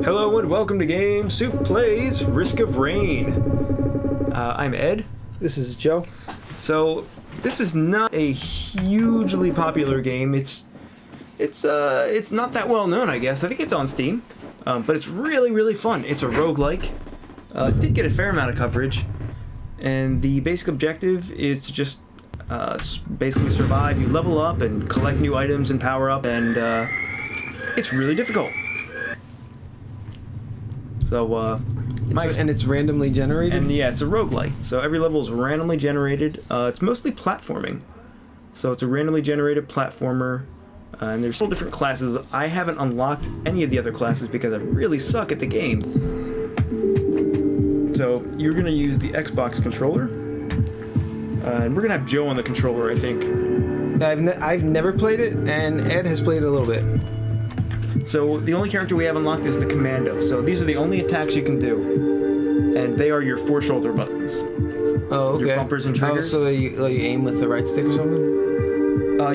Hello and welcome to Game Soup Plays Risk of Rain. I'm Ed. This is Joe. So this is not a hugely popular game. It's not that well known, I guess. I think it's on Steam, but it's really fun. It's a roguelike. It did get a fair amount of coverage, and the basic objective is to just basically survive. You level up and collect new items and power up, and it's really difficult. So, and it's randomly generated? And yeah, it's a roguelike. So every level is randomly generated. It's mostly platforming. So it's a randomly generated platformer. And there's several different classes. I haven't unlocked any of the other classes because I really suck at the game. So you're going to use the Xbox controller. And we're going to have Joe on the controller, I think. I've never played it, and Ed has played it a little bit. So the only character we have unlocked is the Commando. So these are the only attacks you can do. And they are your 4 shoulder buttons. Oh, okay. Your bumpers and triggers. Oh, so you aim with the right stick or something?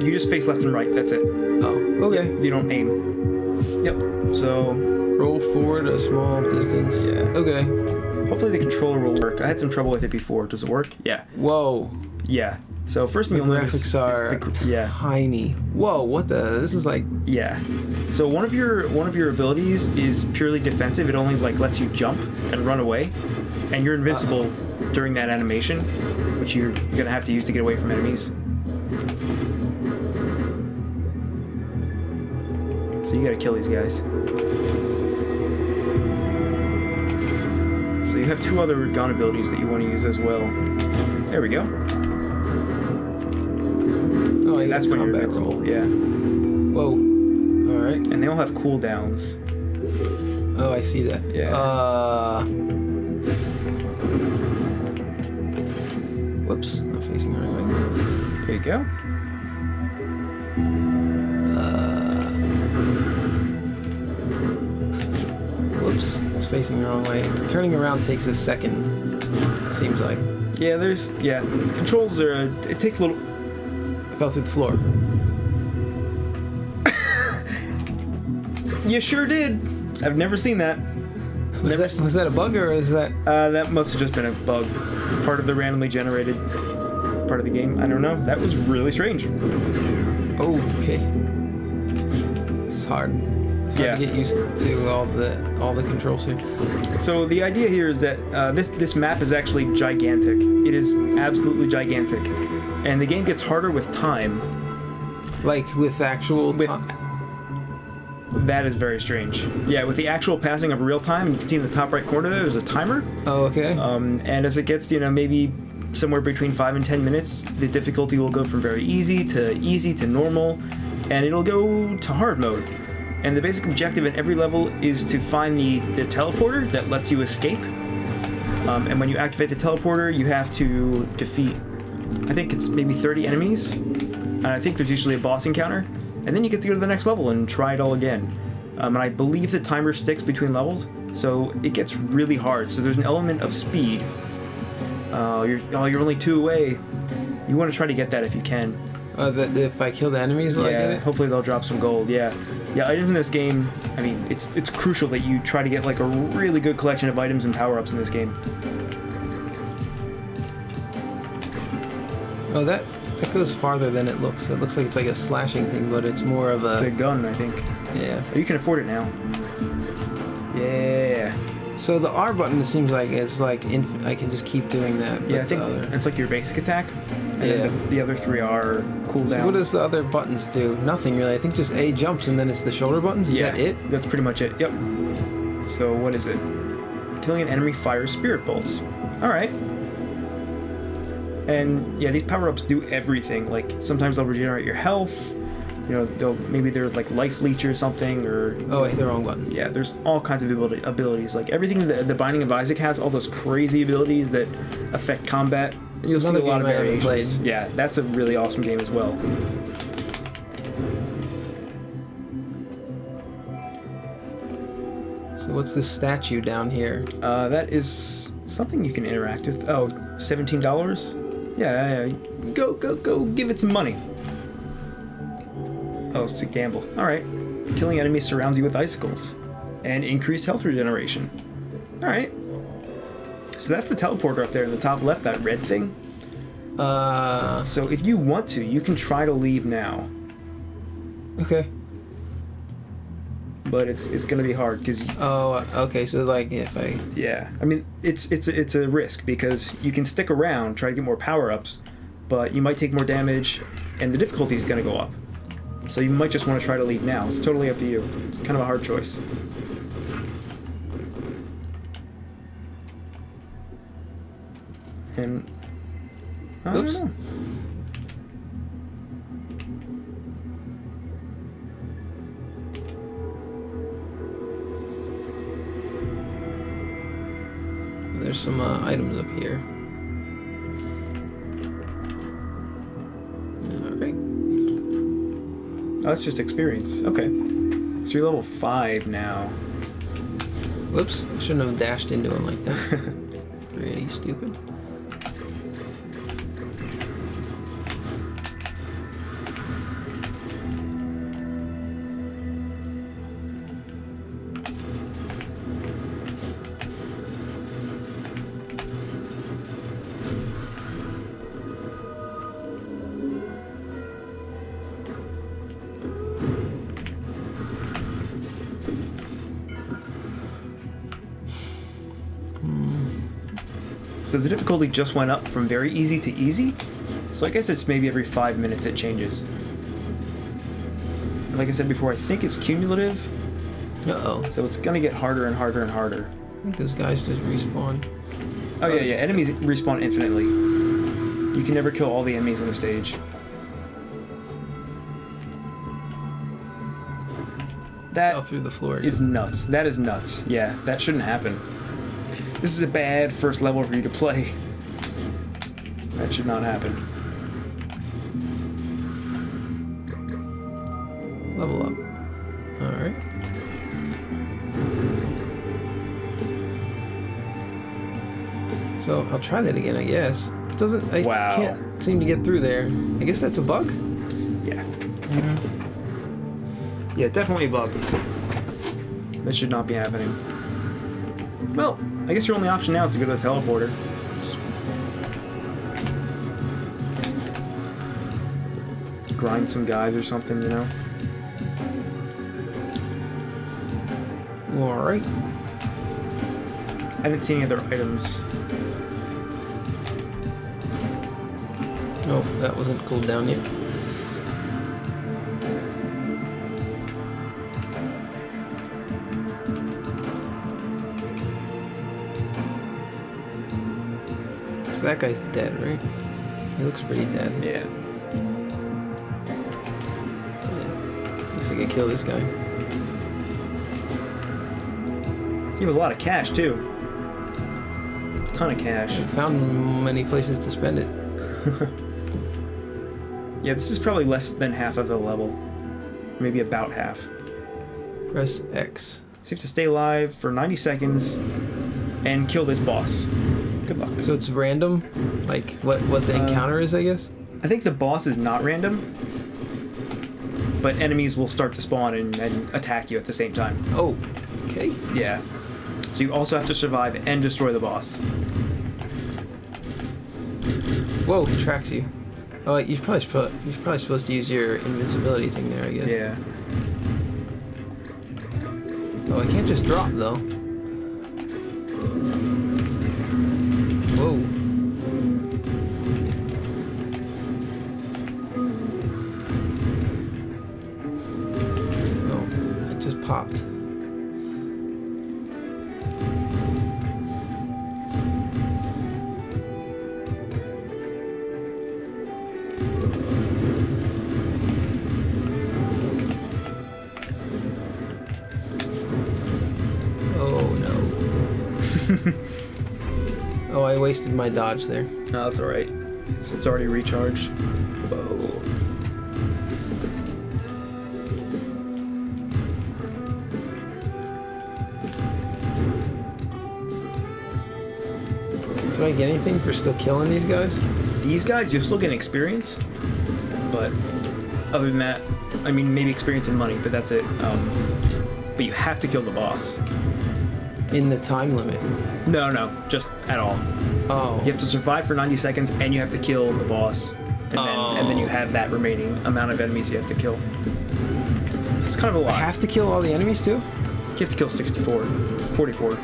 You just face left and right, that's it. Oh, okay. You don't aim. Yep. So roll forward a small distance. Yeah. Okay. Hopefully the controller will work. I had some trouble with it before. Does it work? Yeah. Whoa. Yeah. So first thing The you'll notice graphics are tiny. Whoa, what the? This is like... Yeah. So one of your abilities is purely defensive. It only lets you jump and run away, and you're invincible during that animation, which you're gonna have to use to get away from enemies. So you gotta kill these guys. So you have 2 other gun abilities that you want to use as well. There we go. Oh, and that's when you're invincible. Roll. Yeah. Whoa. All right. And they all have cooldowns. Oh, I see that. Yeah. Whoops. Not facing the right way. There you go. Whoops. It's facing the wrong way. Turning around takes a second, seems like. Yeah, the controls are, it takes a little... I fell through the floor. You sure did. I've never seen that. Was that a bug, or is that... That must have just been a bug. Part of the randomly generated part of the game. I don't know. That was really strange. Okay. This is hard. It's hard to get used to all the controls here. So the idea here is that this map is actually gigantic. It is absolutely gigantic. And the game gets harder with time. Like with actual time? That is very strange. Yeah, with the actual passing of real time, you can see in the top right corner there's a timer. Oh, okay. And as it gets, maybe somewhere between 5 and 10 minutes, the difficulty will go from very easy to normal, and it'll go to hard mode. And the basic objective in every level is to find the teleporter that lets you escape. And when you activate the teleporter, you have to defeat, I think it's maybe 30 enemies. And I think there's usually a boss encounter. And then you get to go to the next level and try it all again. And I believe the timer sticks between levels, so it gets really hard. So there's an element of speed. You're only 2 away. You want to try to get that if you can. If I kill the enemies, will I get it? Hopefully they'll drop some gold. Yeah, items in this game. I mean, it's crucial that you try to get a really good collection of items and power-ups in this game. Oh, that goes farther than it looks. It looks like it's like a slashing thing, but it's more of a... It's a gun, I think. Yeah. Oh, you can afford it now. Yeah. So the R button seems like it's like I can just keep doing that. Yeah, I think it's like your basic attack. And then the other 3 are cooldown. So what does the other buttons do? Nothing really. I think just A jumps and then it's the shoulder buttons. Is that it? That's pretty much it. Yep. So what is it? Killing an enemy fires spirit bolts. All right. And yeah, these power-ups do everything. Sometimes they'll regenerate your health. Maybe there's life leech or something, or... Oh, I hit the wrong button. Yeah, there's all kinds of abilities. Everything that the Binding of Isaac has, all those crazy abilities that affect combat. You'll see a lot of variations. Yeah, that's a really awesome game as well. So what's this statue down here? That is something you can interact with. Oh, $17? Yeah, go give it some money. Oh, it's a gamble. Alright. Killing enemies surrounds you with icicles. and increased health regeneration. Alright. So that's the teleporter up there in the top left, that red thing. So if you want to, you can try to leave now. Okay. But it's gonna be hard because. Oh, okay. So like if I. Yeah, I mean it's a risk because you can stick around, try to get more power-ups, but you might take more damage, and the difficulty is gonna go up. So you might just want to try to leave now. It's totally up to you. It's kind of a hard choice. And I don't know. There's some items up here. Alright. Oh, that's just experience. Okay. So you're level 5 now. Whoops. I shouldn't have dashed into him like that. Really stupid. So the difficulty just went up from very easy to easy. So I guess it's maybe every 5 minutes it changes. And like I said before, I think it's cumulative. Uh-oh. So it's gonna get harder and harder and harder. I think those guys just respawn. Oh yeah. Enemies respawn infinitely. You can never kill all the enemies on the stage. That Fell through the floor. is nuts. That is nuts. Yeah, that shouldn't happen. This is a bad first level for you to play. That should not happen. Level up. Alright. So I'll try that again, I guess. It doesn't. I Wow. can't seem to get through there. I guess that's a bug. Yeah. Yeah, definitely a bug. That should not be happening. Well, I guess your only option now is to go to the teleporter. Just grind some guys or something, you know? Alright. I didn't see any other items. Oh, that wasn't cooled down yet. So that guy's dead, right? He looks pretty dead. Yeah. At least I can kill this guy. You have a lot of cash, too. A ton of cash. I found many places to spend it. Yeah, this is probably less than half of the level. Maybe about half. Press X. So you have to stay alive for 90 seconds and kill this boss. Good luck. So it's random? Like what the encounter is, I guess? I think the boss is not random, but enemies will start to spawn and attack you at the same time. Oh, okay. Yeah. So you also have to survive and destroy the boss. Whoa, he tracks you. Oh, you're probably supposed to use your invincibility thing there, I guess. Yeah. Oh, I can't just drop though. Whoa. Oh, it just popped. Oh, I wasted my dodge there. No, that's alright. It's already recharged. Whoa. So I get anything for still killing these guys? These guys, you'll still get experience, but other than that, I mean, maybe experience and money, but that's it. but you have to kill the boss. In the time limit. No, just at all. Oh. You have to survive for 90 seconds, and you have to kill the boss. And then you have that remaining amount of enemies you have to kill. It's kind of a lot. I have to kill all the enemies too? You have to kill 64, 44,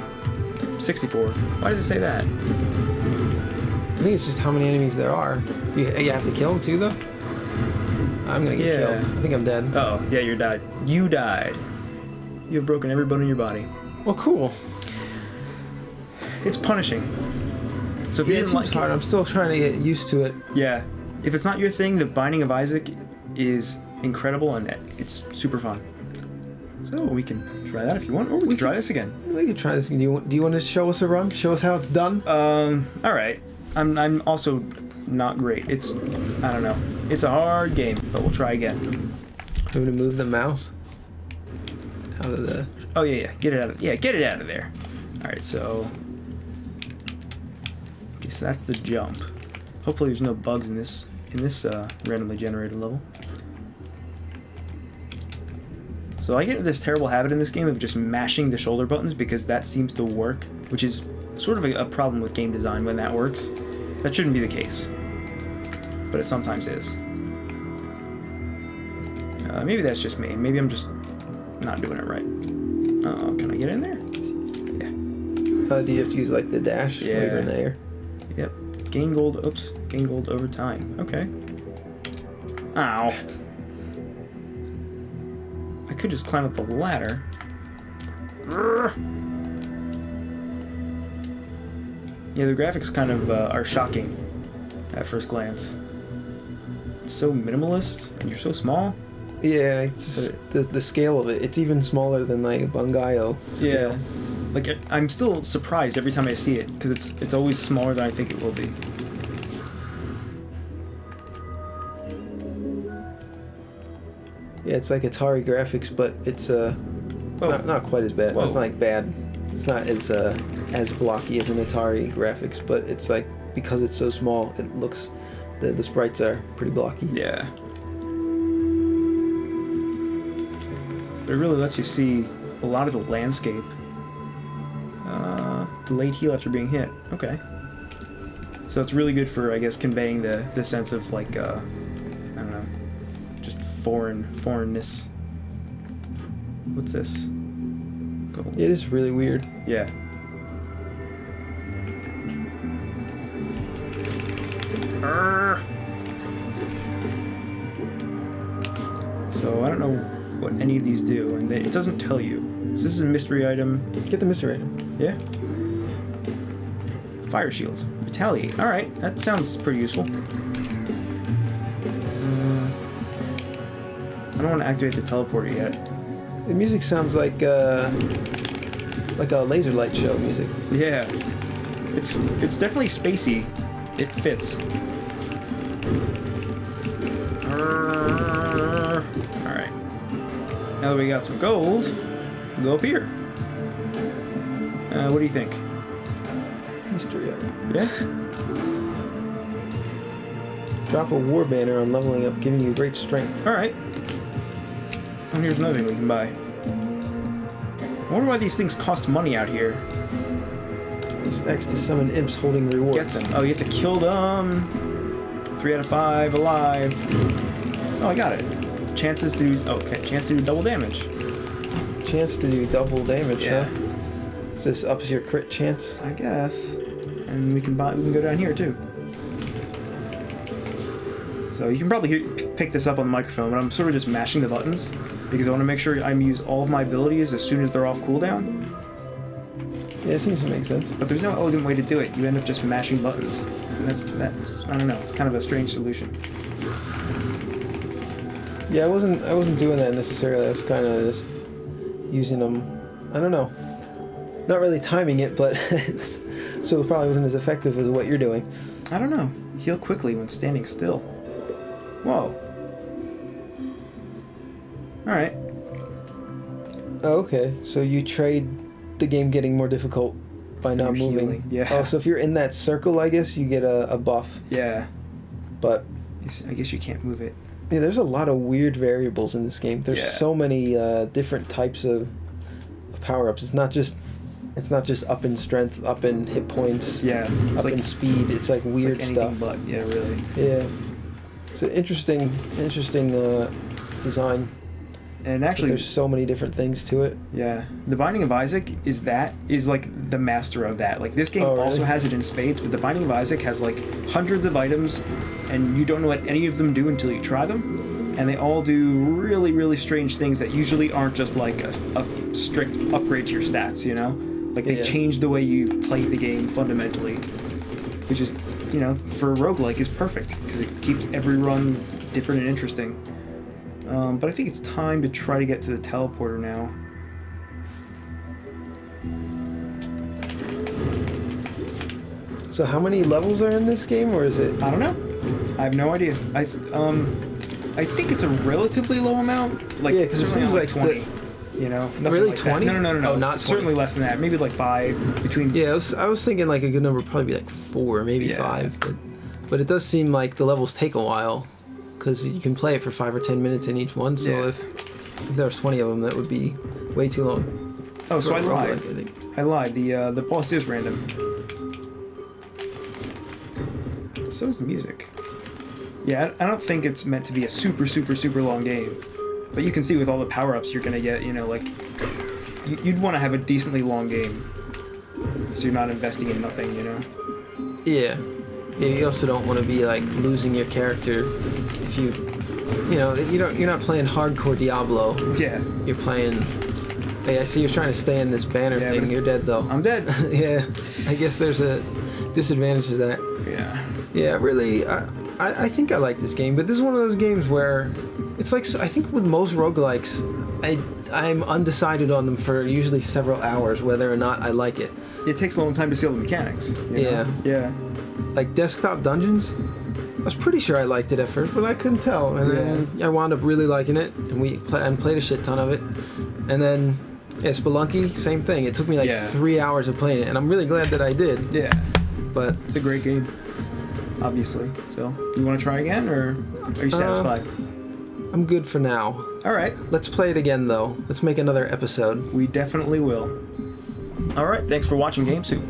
64. Why does it say that? I think it's just how many enemies there are. You have to kill them too, though? I'm gonna get killed. I think I'm dead. Oh, yeah, you died. You died. You have broken every bone in your body. Well, cool. It's punishing. So if you It didn't seems like hard. I'm still trying to get used to it. Yeah. If it's not your thing, The Binding of Isaac is incredible and it's super fun. So we can try that if you want, or we can try this again. We can try this again. Do you want to show us a run? Show us how it's done? All right. I'm also not great. It's, I don't know. It's a hard game, but we'll try again. I'm gonna move the mouse out of the. Oh yeah. Get it out of there. All right. So. Okay, so that's the jump. Hopefully there's no bugs in this randomly generated level. So I get this terrible habit in this game of just mashing the shoulder buttons because that seems to work, which is sort of a problem with game design when that works. That shouldn't be the case, but it sometimes is. Maybe that's just me. Maybe I'm just not doing it right. Can I get in there? Yeah. Do you have to use like the dash? Yeah. Later in the air? Yep. Gain gold. Oops. Gain gold over time. Okay. Ow. I could just climb up the ladder. Yeah, the graphics kind of are shocking at first glance. It's so minimalist, and you're so small. Yeah, it's the scale of it. It's even smaller than like Bungayo scale. Yeah. Like, I'm still surprised every time I see it, because it's always smaller than I think it will be. Yeah, it's like Atari graphics, but it's not quite as bad. Whoa. It's not like bad. It's not as blocky as an Atari graphics, but it's like because it's so small, it looks the sprites are pretty blocky. Yeah. But it really lets you see a lot of the landscape. Delayed heal after being hit. Okay. So it's really good for, I guess, conveying the sense of, like, I don't know, just foreignness. What's this? Gold. It is really weird. Yeah. So I don't know what any of these do, and it doesn't tell you. So this is a mystery item. Get the mystery item. Yeah. Fire shields. Retaliate. Alright, that sounds pretty useful. I don't want to activate the teleporter yet. The music sounds like a laser light show music. Yeah. It's definitely spacey. It fits. Alright. Now that we got some gold, we'll go up here. What do you think? Mystery item. Yeah? Drop a war banner on leveling up, giving you great strength. Alright. And here's another thing we can buy. I wonder why these things cost money out here. Use X to summon imps holding rewards. Get them. Oh, you have to kill them. 3 out of 5 alive. Oh, I got it. Chances to chance to do double damage. Chance to do double damage, Yeah. huh? So this ups your crit chance. I guess. And we can go down here too. So you can probably pick this up on the microphone, but I'm sort of just mashing the buttons because I want to make sure I use all of my abilities as soon as they're off cooldown. Yeah, it seems to make sense. But there's no elegant way to do it. You end up just mashing buttons. And that's I don't know, it's kind of a strange solution. Yeah, I wasn't doing that necessarily. I was kind of just using them. I don't know. Not really timing it, but so it probably wasn't as effective as what you're doing. I don't know. Heal quickly when standing still. Whoa. Alright. Oh, okay. So you trade the game getting more difficult by not You're moving. healing, yeah. Oh, so if you're in that circle, I guess you get a buff. Yeah. But I guess you can't move it. yeah, there's a lot of weird variables in this game. There's Yeah. so many different types of power-ups. It's not just up in strength, up in hit points, Yeah. up in speed. It's like weird it's like anything stuff. but, yeah, really. Yeah, it's an interesting design. And But actually, there's so many different things to it. yeah, The Binding of Isaac is like the master of that. Like this game Oh, really? also has it in spades, but The Binding of Isaac has like hundreds of items, and you don't know what any of them do until you try them, and they all do really, really strange things that usually aren't just like a strict upgrade to your stats. You know, like they Yeah. change the way you play the game fundamentally, which is, you know, for a roguelike is perfect because it keeps every run different and interesting. But I think it's time to try to get to the teleporter now. So how many levels are in this game, or is it? I don't know. I have no idea. I think it's a relatively low amount. Like, Yeah, 'cause it certainly seems not like like 20. You know, nothing Really, like that. 20? No. Oh, not certainly 20. less than that. Maybe like 5 between. Yeah, I was thinking like a good number would probably be like 4, maybe Yeah. 5. But it does seem like the levels take a while, because you can play it for 5 or 10 minutes in each one. So Yeah. if there's 20 of them, that would be way too long. Oh, so For I a lied. roguelike, I think. I lied. The boss is random. So is the music. Yeah, I don't think it's meant to be a super, super, super long game. But you can see with all the power-ups you're gonna get, you know, like you'd want to have a decently long game, so you're not investing in nothing, you know. Yeah. Yeah, you also don't want to be like losing your character if you're not playing hardcore Diablo. Yeah, You're playing. Hey, I see you're trying to stay in this banner Yeah, but thing. it's- You're dead though. I'm dead. Yeah, I guess there's a disadvantage to that. Yeah. Yeah, really, I think I like this game, but this is one of those games where it's like, I think with most roguelikes, I'm undecided on them for usually several hours whether or not I like it. It takes a long time to see all the mechanics. You know? Yeah. Like Desktop Dungeons, I was pretty sure I liked it at first, but I couldn't tell, and then I wound up really liking it, and played a shit ton of it, and then Spelunky, same thing. It took me like 3 hours of playing it, and I'm really glad that I did. Yeah. But It's a great game, obviously. So, you want to try again, or are you satisfied? I'm good for now. All right. Let's play it again, though. Let's make another episode. We definitely will. All right. Thanks for watching GameSoup.